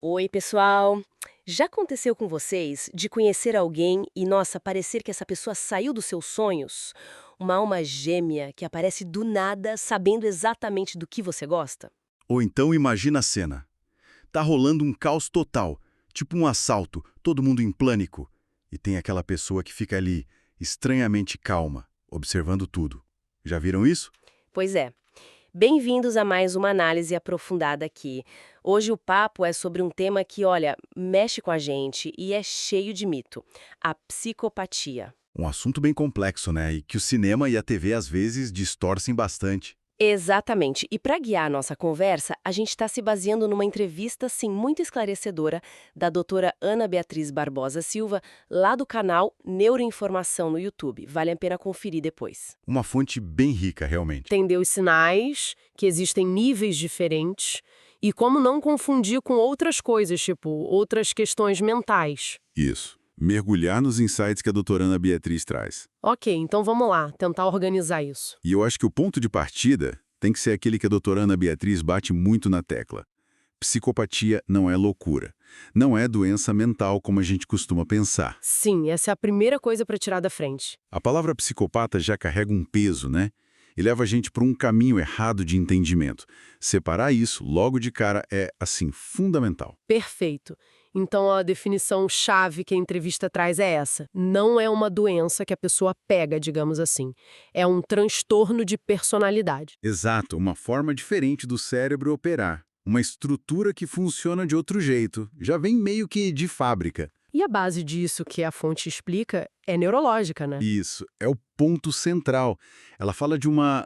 Oi, pessoal! Já aconteceu com vocês de conhecer alguém e, nossa, parecer que essa pessoa saiu dos seus sonhos? Uma alma gêmea que aparece do nada, sabendo exatamente do que você gosta? Ou então imagina a cena. Tá rolando um caos total, tipo um assalto, todo mundo em pânico. E tem aquela pessoa que fica ali, estranhamente calma, observando tudo. Já viram isso? Pois é. Bem-vindos a mais uma análise aprofundada aqui. Hoje o papo é sobre um tema que, olha, mexe com a gente e é cheio de mito: a psicopatia. Um assunto bem complexo, né? E que o cinema e a TV às vezes distorcem bastante. Exatamente. E para guiar a nossa conversa, a gente está se baseando numa entrevista, sim, muito esclarecedora, da doutora Ana Beatriz Barbosa Silva, lá do canal Neuroinformação no YouTube. Vale a pena conferir depois. Uma fonte bem rica, realmente. Entender os sinais, que existem níveis diferentes, e como não confundir com outras coisas, tipo outras questões mentais. Isso. Mergulhar nos insights que a doutora Ana Beatriz traz. Ok, então vamos lá, tentar organizar isso. E eu acho que o ponto de partida tem que ser aquele que a doutora Ana Beatriz bate muito na tecla. Psicopatia não é loucura. Não é doença mental como a gente costuma pensar. Sim, essa é a primeira coisa para tirar da frente. A palavra psicopata já carrega um peso, né? E leva a gente para um caminho errado de entendimento. Separar isso logo de cara é, assim, fundamental. Perfeito. Então a definição chave que a entrevista traz é essa. Não é uma doença que a pessoa pega, digamos assim. É um transtorno de personalidade. Exato, uma forma diferente do cérebro operar. Uma estrutura que funciona de outro jeito. Já vem meio que de fábrica. E a base disso que a fonte explica é neurológica, né? Isso, é o ponto central. Ela fala de uma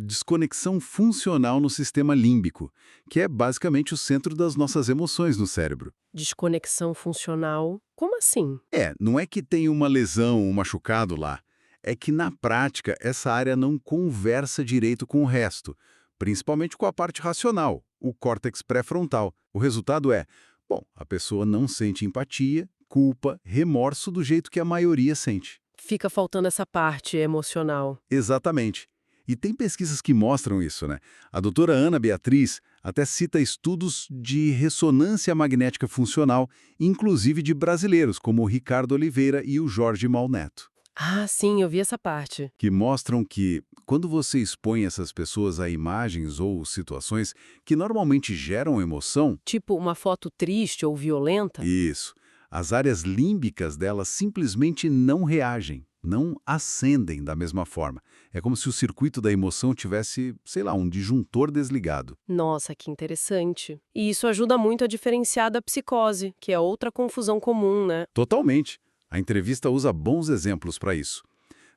desconexão funcional no sistema límbico, que é basicamente o centro das nossas emoções no cérebro. Desconexão funcional. Como assim? Não é que tem uma lesão, um machucado lá. É que, na prática, essa área não conversa direito com o resto, principalmente com a parte racional, o córtex pré-frontal. O resultado é, bom, a pessoa não sente empatia, culpa, remorso do jeito que a maioria sente. Fica faltando essa parte emocional. Exatamente. E tem pesquisas que mostram isso, né? A doutora Ana Beatriz até cita estudos de ressonância magnética funcional, inclusive de brasileiros, como o Ricardo Oliveira e o Jorge Malneto, Ah, sim, eu vi essa parte. que mostram que, quando você expõe essas pessoas a imagens ou situações que normalmente geram emoção, Tipo uma foto triste ou violenta? isso, as áreas límbicas delas simplesmente não reagem, não acendem da mesma forma. É como se o circuito da emoção tivesse, sei lá, um disjuntor desligado. Nossa, que interessante. E isso ajuda muito a diferenciar da psicose, que é outra confusão comum, né? Totalmente. A entrevista usa bons exemplos para isso.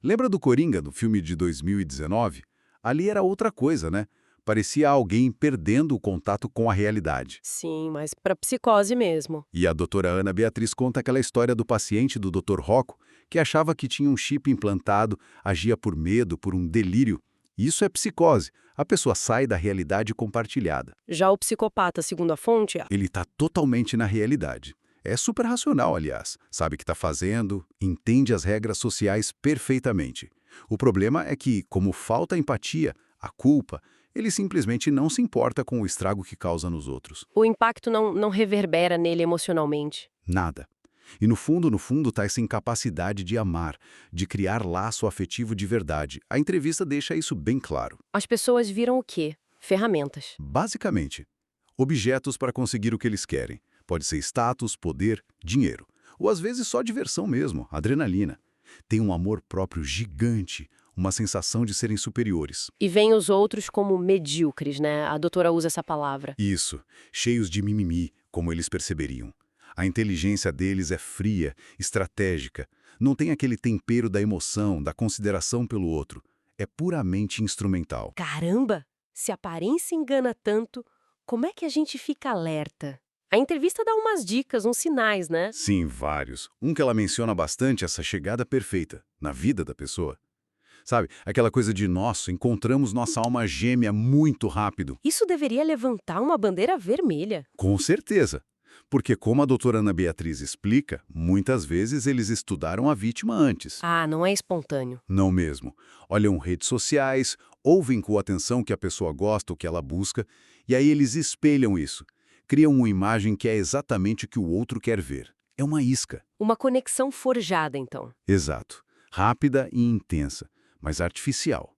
Lembra do Coringa, do filme de 2019? Ali era outra coisa, né? Parecia alguém perdendo o contato com a realidade. Sim, mas para psicose mesmo. E a doutora Ana Beatriz conta aquela história do paciente do Dr. Rocco, que achava que tinha um chip implantado, agia por medo, por um delírio. Isso é psicose. A pessoa sai da realidade compartilhada. Já o psicopata, segundo a fonte, Ele está totalmente na realidade. É super racional, aliás. Sabe o que está fazendo, entende as regras sociais perfeitamente. O problema é que, como falta empatia, a culpa, ele simplesmente não se importa com o estrago que causa nos outros. o impacto não reverbera nele emocionalmente. Nada. E no fundo, está essa incapacidade de amar, de criar laço afetivo de verdade. A entrevista deixa isso bem claro. As pessoas viram o quê? Ferramentas. Basicamente, objetos para conseguir o que eles querem. Pode ser status, poder, dinheiro. Ou às vezes só diversão mesmo, adrenalina. Tem um amor próprio gigante, uma sensação de serem superiores. E vem os outros como medíocres, né? A doutora usa essa palavra. Isso, cheios de mimimi, como eles perceberiam. A inteligência deles é fria, estratégica. Não tem aquele tempero da emoção, da consideração pelo outro. É puramente instrumental. Caramba! Se a aparência engana tanto, como é que a gente fica alerta? A entrevista dá umas dicas, uns sinais, né? Sim, vários. Um que ela menciona bastante essa chegada perfeita na vida da pessoa. Sabe, aquela coisa de, nossa, encontramos nossa alma gêmea muito rápido. Isso deveria levantar uma bandeira vermelha. Com certeza. Porque, como a doutora Ana Beatriz explica, muitas vezes eles estudaram a vítima antes. Ah, não é espontâneo. Não mesmo. Olham redes sociais, ouvem com atenção o que a pessoa gosta, o que ela busca, e aí eles espelham isso. criam uma imagem que é exatamente o que o outro quer ver. É uma isca. Uma conexão forjada, então. Exato. Rápida e intensa, mas artificial.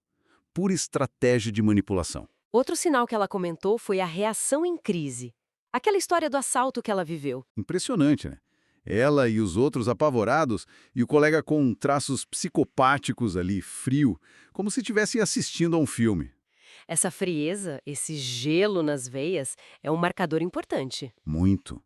Pura estratégia de manipulação. Outro sinal que ela comentou foi a reação em crise. Aquela história do assalto que ela viveu. Impressionante, né? Ela e os outros apavorados e o colega com traços psicopáticos ali, frio, como se estivessem assistindo a um filme. Essa frieza, esse gelo nas veias, é um marcador importante. Muito.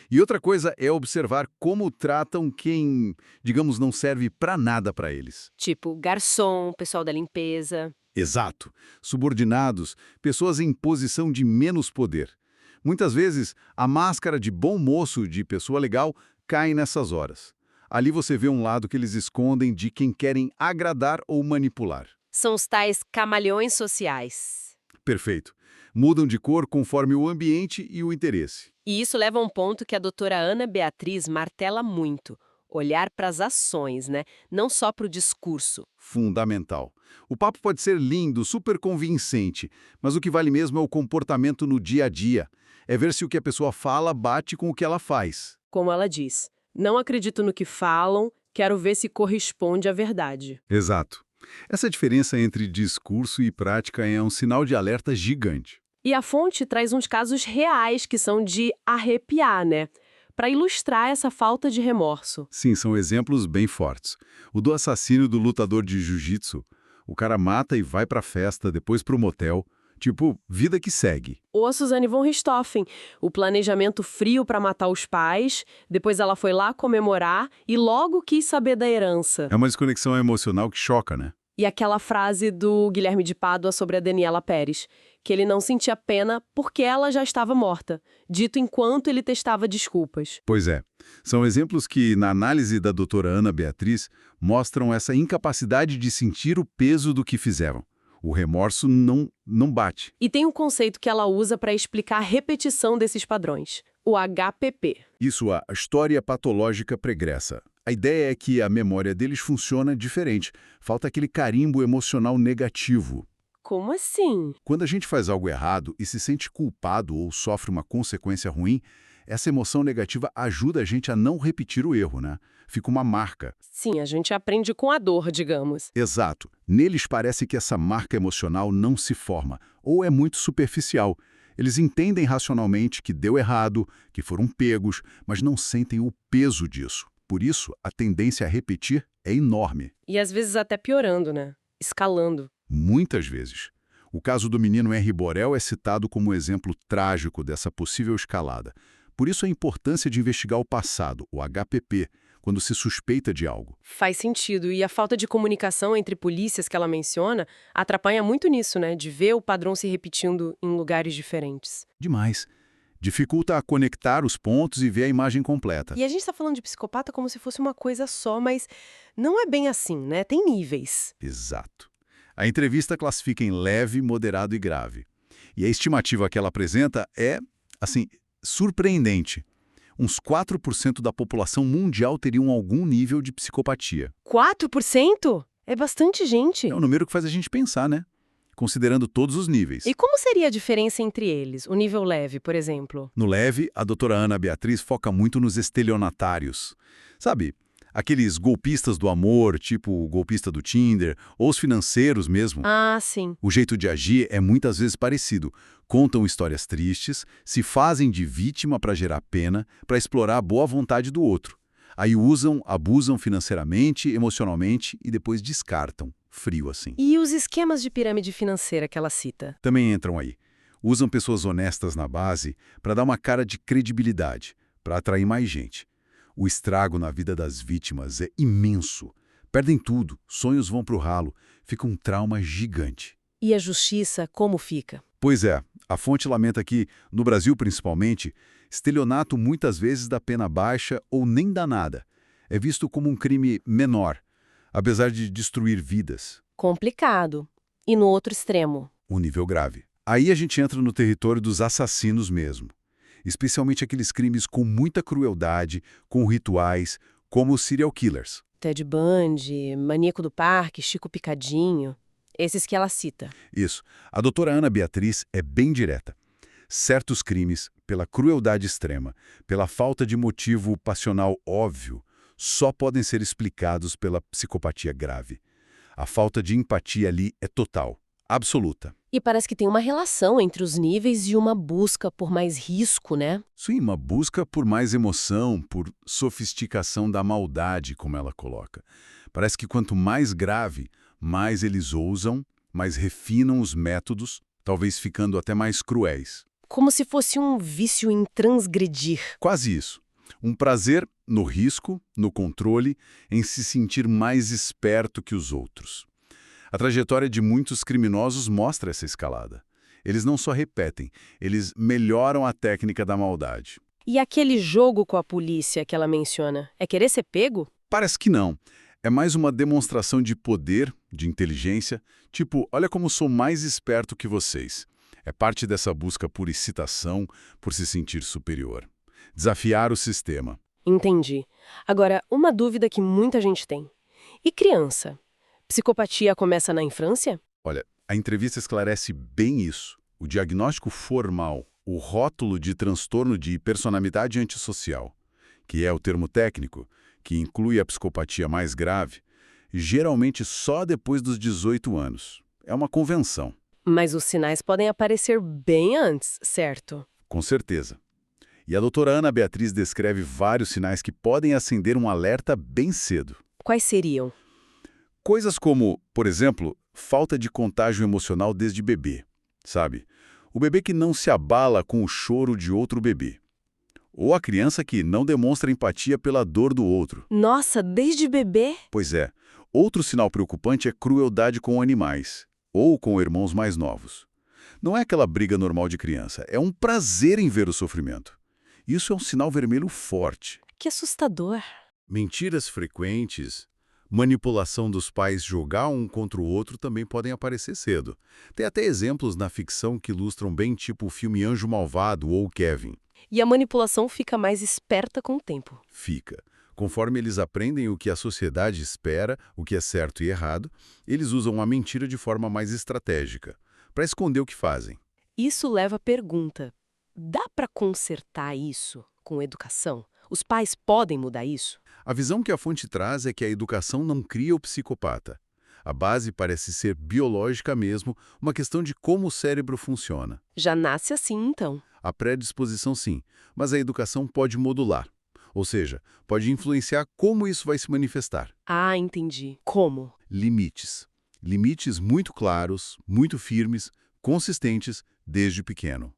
E outra coisa é observar como tratam quem, digamos, não serve pra nada pra eles. Tipo, garçom, pessoal da limpeza. Exato. Subordinados, pessoas em posição de menos poder. Muitas vezes, a máscara de bom moço, de pessoa legal, cai nessas horas. Ali você vê um lado que eles escondem de quem querem agradar ou manipular. São os tais camaleões sociais. Perfeito. Mudam de cor conforme o ambiente e o interesse. E isso leva a um ponto que a doutora Ana Beatriz martela muito. Olhar para as ações, né? Não só para o discurso. Fundamental. O papo pode ser lindo, super convincente, mas o que vale mesmo é o comportamento no dia a dia. É ver se o que a pessoa fala bate com o que ela faz. Como ela diz, não acredito no que falam, quero ver se corresponde à verdade. Exato. Essa diferença entre discurso e prática é um sinal de alerta gigante. E a fonte traz uns casos reais que são de arrepiar, né? Para ilustrar essa falta de remorso. Sim, são exemplos bem fortes. O do assassino do lutador de jiu-jitsu. O cara mata e vai pra festa, depois pro motel. Tipo, vida que segue. Ou a Suzane von Richthofen, o planejamento frio para matar os pais, depois ela foi lá comemorar e logo quis saber da herança. É uma desconexão emocional que choca, né? E aquela frase do Guilherme de Pádua sobre a Daniela Pérez, que ele não sentia pena porque ela já estava morta, dito enquanto ele testava desculpas. Pois é. São exemplos que, na análise da doutora Ana Beatriz, mostram essa incapacidade de sentir o peso do que fizeram. O remorso não bate. E tem um conceito que ela usa para explicar a repetição desses padrões, o HPP. Isso, a história patológica pregressa. A ideia é que a memória deles funciona diferente. Falta aquele carimbo emocional negativo. Como assim? Quando a gente faz algo errado e se sente culpado ou sofre uma consequência ruim, essa emoção negativa ajuda a gente a não repetir o erro, né? Fica uma marca. Sim, a gente aprende com a dor, digamos. Exato. Neles parece que essa marca emocional não se forma, ou é muito superficial. Eles entendem racionalmente que deu errado, que foram pegos, mas não sentem o peso disso. Por isso, a tendência a repetir é enorme. E às vezes até piorando, né? Escalando. Muitas vezes. O caso do menino Henry Borel é citado como um exemplo trágico dessa possível escalada. Por isso a importância de investigar o passado, o HPP, quando se suspeita de algo. Faz sentido. E a falta de comunicação entre polícias que ela menciona atrapalha muito nisso, né? De ver o padrão se repetindo em lugares diferentes. Demais. Dificulta a conectar os pontos e ver a imagem completa. E a gente está falando de psicopata como se fosse uma coisa só, mas não é bem assim, né? Tem níveis. Exato. A entrevista classifica em leve, moderado e grave. E a estimativa que ela apresenta é, assim, surpreendente. Uns 4% da população mundial teriam algum nível de psicopatia. 4%? É bastante gente. É um número que faz a gente pensar, né? Considerando todos os níveis. E como seria a diferença entre eles? O nível leve, por exemplo? No leve, a doutora Ana Beatriz foca muito nos estelionatários. Sabe, aqueles golpistas do amor, tipo o golpista do Tinder, ou os financeiros mesmo. Ah, sim. O jeito de agir é muitas vezes parecido. Contam histórias tristes, se fazem de vítima para gerar pena, para explorar a boa vontade do outro. Aí usam, abusam financeiramente, emocionalmente e depois descartam. Frio assim. E os esquemas de pirâmide financeira que ela cita? Também entram aí. Usam pessoas honestas na base para dar uma cara de credibilidade, para atrair mais gente. O estrago na vida das vítimas é imenso. Perdem tudo, sonhos vão pro ralo, fica um trauma gigante. E a justiça, como fica? Pois é, a fonte lamenta que, no Brasil principalmente, estelionato muitas vezes dá pena baixa ou nem dá nada. É visto como um crime menor, apesar de destruir vidas. Complicado. E no outro extremo? Um nível grave. Aí a gente entra no território dos assassinos mesmo. Especialmente aqueles crimes com muita crueldade, com rituais, como os serial killers. Ted Bundy, Maníaco do Parque, Chico Picadinho. Esses que ela cita. Isso. A doutora Ana Beatriz é bem direta. Certos crimes, pela crueldade extrema, pela falta de motivo passional óbvio, só podem ser explicados pela psicopatia grave. A falta de empatia ali é total, absoluta. E parece que tem uma relação entre os níveis e uma busca por mais risco, né? Sim, uma busca por mais emoção, por sofisticação da maldade, como ela coloca. Parece que quanto mais grave, mais eles ousam, mais refinam os métodos, talvez ficando até mais cruéis. Como se fosse um vício em transgredir. Quase isso. Um prazer no risco, no controle, em se sentir mais esperto que os outros. A trajetória de muitos criminosos mostra essa escalada. Eles não só repetem, eles melhoram a técnica da maldade. E aquele jogo com a polícia que ela menciona, é querer ser pego? Parece que não. É mais uma demonstração de poder, de inteligência, tipo, olha como sou mais esperto que vocês. É parte dessa busca por excitação, por se sentir superior. Desafiar o sistema. Entendi. Agora, uma dúvida que muita gente tem. E criança? Psicopatia começa na infância? Olha, a entrevista esclarece bem isso. O diagnóstico formal, o rótulo de transtorno de personalidade antissocial, que é o termo técnico, que inclui a psicopatia mais grave, geralmente só depois dos 18 anos. É uma convenção. Mas os sinais podem aparecer bem antes, certo? Com certeza. E a doutora Ana Beatriz descreve vários sinais que podem acender um alerta bem cedo. Quais seriam? Coisas como, por exemplo, falta de contágio emocional desde bebê, sabe? O bebê que não se abala com o choro de outro bebê. Ou a criança que não demonstra empatia pela dor do outro. Nossa, desde bebê? Pois é. Outro sinal preocupante é crueldade com animais, ou com irmãos mais novos. Não é aquela briga normal de criança, é um prazer em ver o sofrimento. Isso é um sinal vermelho forte. Que assustador. Mentiras frequentes, manipulação dos pais jogar um contra o outro também podem aparecer cedo. Tem até exemplos na ficção que ilustram bem, tipo o filme Anjo Malvado ou Kevin. E a manipulação fica mais esperta com o tempo. Fica. Conforme eles aprendem o que a sociedade espera, o que é certo e errado, eles usam a mentira de forma mais estratégica, para esconder o que fazem. Isso leva à pergunta: dá para consertar isso com educação? Os pais podem mudar isso? A visão que a fonte traz é que a educação não cria o psicopata. A base parece ser biológica mesmo, uma questão de como o cérebro funciona. Já nasce assim, então. A predisposição sim, mas a educação pode modular. Ou seja, pode influenciar como isso vai se manifestar. Ah, entendi. Como? Limites. Limites muito claros, muito firmes, consistentes, desde pequeno.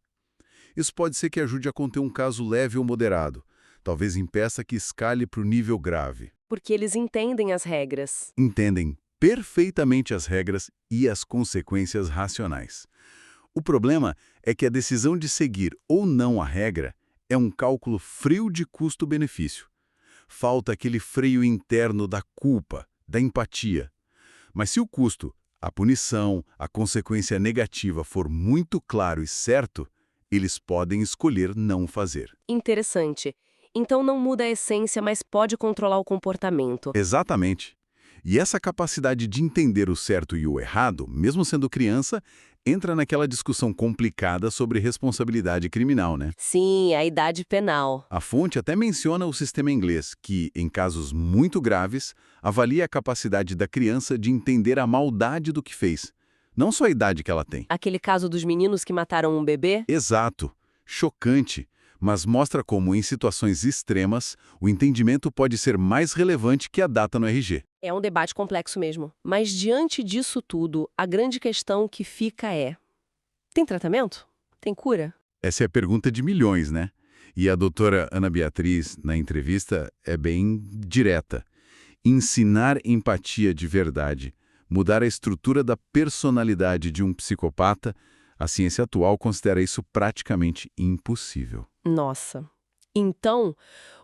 Isso pode ser que ajude a conter um caso leve ou moderado. Talvez impeça que escale para o nível grave. Porque eles entendem as regras. Entendem perfeitamente as regras e as consequências racionais. O problema é que a decisão de seguir ou não a regra é um cálculo frio de custo-benefício. Falta aquele freio interno da culpa, da empatia. Mas se o custo, a punição, a consequência negativa for muito claro e certo, eles podem escolher não fazer. Interessante. Então não muda a essência, mas pode controlar o comportamento. Exatamente. E essa capacidade de entender o certo e o errado, mesmo sendo criança, entra naquela discussão complicada sobre responsabilidade criminal, né? Sim, a idade penal. A fonte até menciona o sistema inglês, que, em casos muito graves, avalia a capacidade da criança de entender a maldade do que fez, não só a idade que ela tem. Aquele caso dos meninos que mataram um bebê? Exato. Chocante. Mas mostra como, em situações extremas, o entendimento pode ser mais relevante que a data no RG. É um debate complexo mesmo. Mas diante disso tudo, a grande questão que fica é: tem tratamento? Tem cura? Essa é a pergunta de milhões, né? E a doutora Ana Beatriz, na entrevista, é bem direta. Ensinar empatia de verdade, mudar a estrutura da personalidade de um psicopata, a ciência atual considera isso praticamente impossível. Nossa. Então,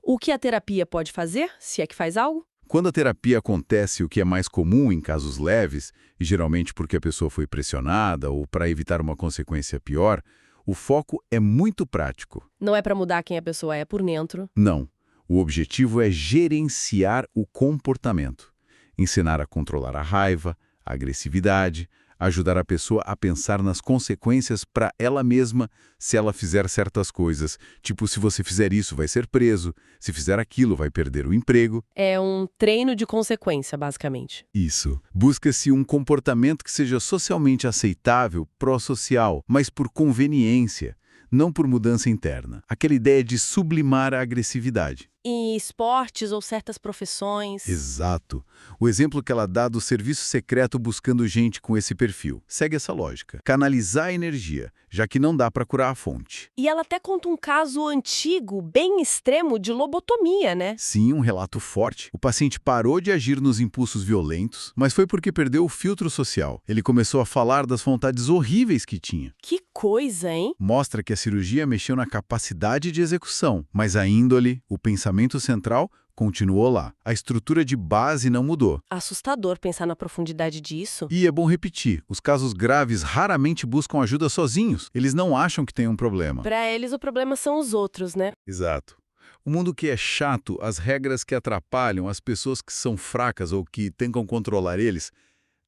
o que a terapia pode fazer, se é que faz algo? Quando a terapia acontece, o que é mais comum em casos leves, e geralmente porque a pessoa foi pressionada ou para evitar uma consequência pior, o foco é muito prático. Não é para mudar quem a pessoa é por dentro. Não. O objetivo é gerenciar o comportamento. Ensinar a controlar a raiva, a agressividade, Ajudar a pessoa a pensar nas consequências para ela mesma se ela fizer certas coisas. Tipo, se você fizer isso, vai ser preso. Se fizer aquilo, vai perder o emprego. É um treino de consequência, basicamente. Isso. Busca-se um comportamento que seja socialmente aceitável, pró-social, mas por conveniência, não por mudança interna. Aquela ideia de sublimar a agressividade. E esportes ou certas profissões. Exato. O exemplo que ela dá do serviço secreto buscando gente com esse perfil. Segue essa lógica. Canalizar a energia, já que não dá para curar a fonte. E ela até conta um caso antigo, bem extremo, de lobotomia, né? Sim, um relato forte. O paciente parou de agir nos impulsos violentos, mas foi porque perdeu o filtro social. Ele começou a falar das vontades horríveis que tinha. Que coisa, hein? Mostra que a cirurgia mexeu na capacidade de execução, mas a índole, o pensamento central, continuou lá. A estrutura de base não mudou. Assustador pensar na profundidade disso. E é bom repetir, os casos graves raramente buscam ajuda sozinhos. Eles não acham que tem um problema. Para eles, o problema são os outros, né? Exato. O mundo que é chato, as regras que atrapalham, as pessoas que são fracas ou que tentam controlar eles,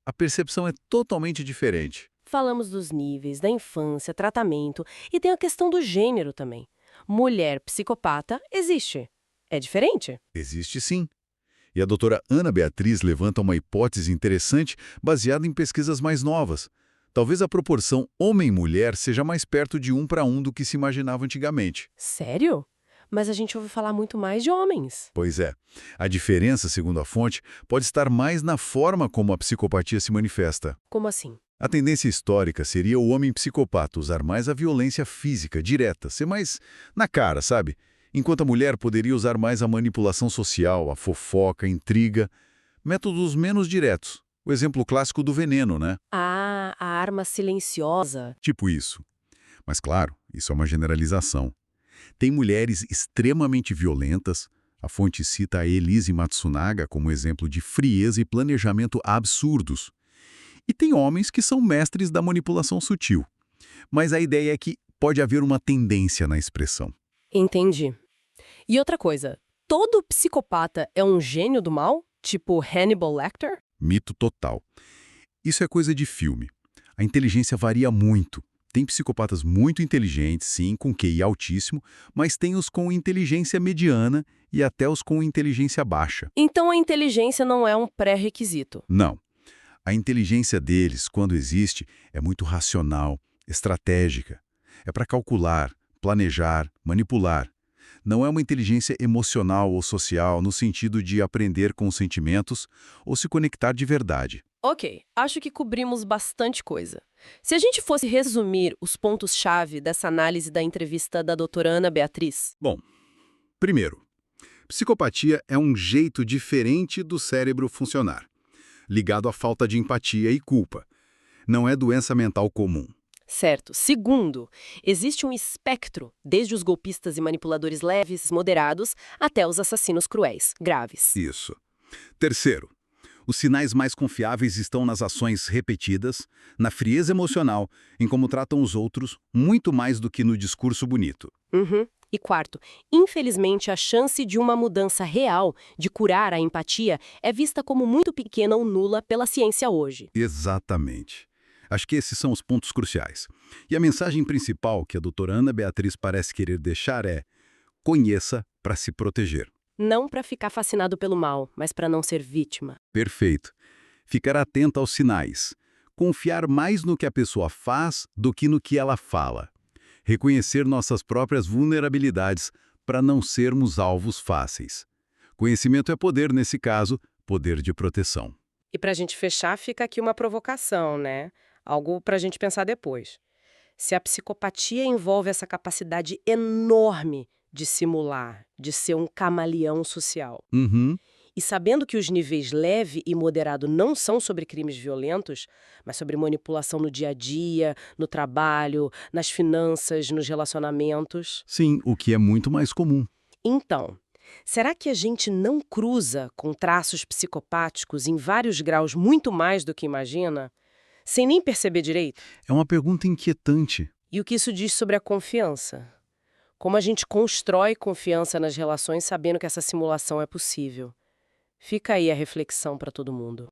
a percepção é totalmente diferente. Falamos dos níveis, da infância, tratamento, e tem a questão do gênero também. Mulher psicopata existe. É diferente? Existe sim. E a doutora Ana Beatriz levanta uma hipótese interessante baseada em pesquisas mais novas. Talvez a proporção homem-mulher seja mais perto de 1 para 1 do que se imaginava antigamente. Sério? Mas a gente ouve falar muito mais de homens. Pois é. A diferença, segundo a fonte, pode estar mais na forma como a psicopatia se manifesta. Como assim? A tendência histórica seria o homem psicopata usar mais a violência física, direta, ser mais na cara, sabe? Enquanto a mulher poderia usar mais a manipulação social, a fofoca, a intriga, métodos menos diretos. O exemplo clássico do veneno, né? Ah, a arma silenciosa. Tipo isso. Mas claro, isso é uma generalização. Tem mulheres extremamente violentas, a fonte cita a Elise Matsunaga como exemplo de frieza e planejamento absurdos. E tem homens que são mestres da manipulação sutil. Mas a ideia é que pode haver uma tendência na expressão. Entendi. E outra coisa, todo psicopata é um gênio do mal? Tipo Hannibal Lecter? Mito total. Isso é coisa de filme. A inteligência varia muito. Tem psicopatas muito inteligentes, sim, com QI altíssimo, mas tem os com inteligência mediana e até os com inteligência baixa. Então a inteligência não é um pré-requisito. Não. A inteligência deles, quando existe, é muito racional, estratégica. É para calcular, planejar, manipular. Não é uma inteligência emocional ou social no sentido de aprender com os sentimentos ou se conectar de verdade. Ok, acho que cobrimos bastante coisa. Se a gente fosse resumir os pontos-chave dessa análise da entrevista da doutora Ana Beatriz. Bom, primeiro, psicopatia é um jeito diferente do cérebro funcionar, ligado à falta de empatia e culpa. Não é doença mental comum. Certo. Segundo, existe um espectro, desde os golpistas e manipuladores leves, moderados, até os assassinos cruéis, graves. Isso. Terceiro, os sinais mais confiáveis estão nas ações repetidas, na frieza emocional, em como tratam os outros, muito mais do que no discurso bonito. Uhum. E quarto, infelizmente a chance de uma mudança real, de curar a empatia, é vista como muito pequena ou nula pela ciência hoje. Exatamente. Acho que esses são os pontos cruciais. E a mensagem principal que a doutora Ana Beatriz parece querer deixar é: conheça para se proteger. Não para ficar fascinado pelo mal, mas para não ser vítima. Perfeito. Ficar atenta aos sinais. Confiar mais no que a pessoa faz do que no que ela fala. Reconhecer nossas próprias vulnerabilidades para não sermos alvos fáceis. Conhecimento é poder, nesse caso, poder de proteção. E para a gente fechar, fica aqui uma provocação, né? Algo para a gente pensar depois. Se a psicopatia envolve essa capacidade enorme de simular, de ser um camaleão social, Uhum. e sabendo que os níveis leve e moderado não são sobre crimes violentos, mas sobre manipulação no dia a dia, no trabalho, nas finanças, nos relacionamentos. Sim, o que é muito mais comum. Então, será que a gente não cruza com traços psicopáticos em vários graus muito mais do que imagina, sem nem perceber direito? É uma pergunta inquietante. E o que isso diz sobre a confiança? Como a gente constrói confiança nas relações sabendo que essa simulação é possível? Fica aí a reflexão para todo mundo.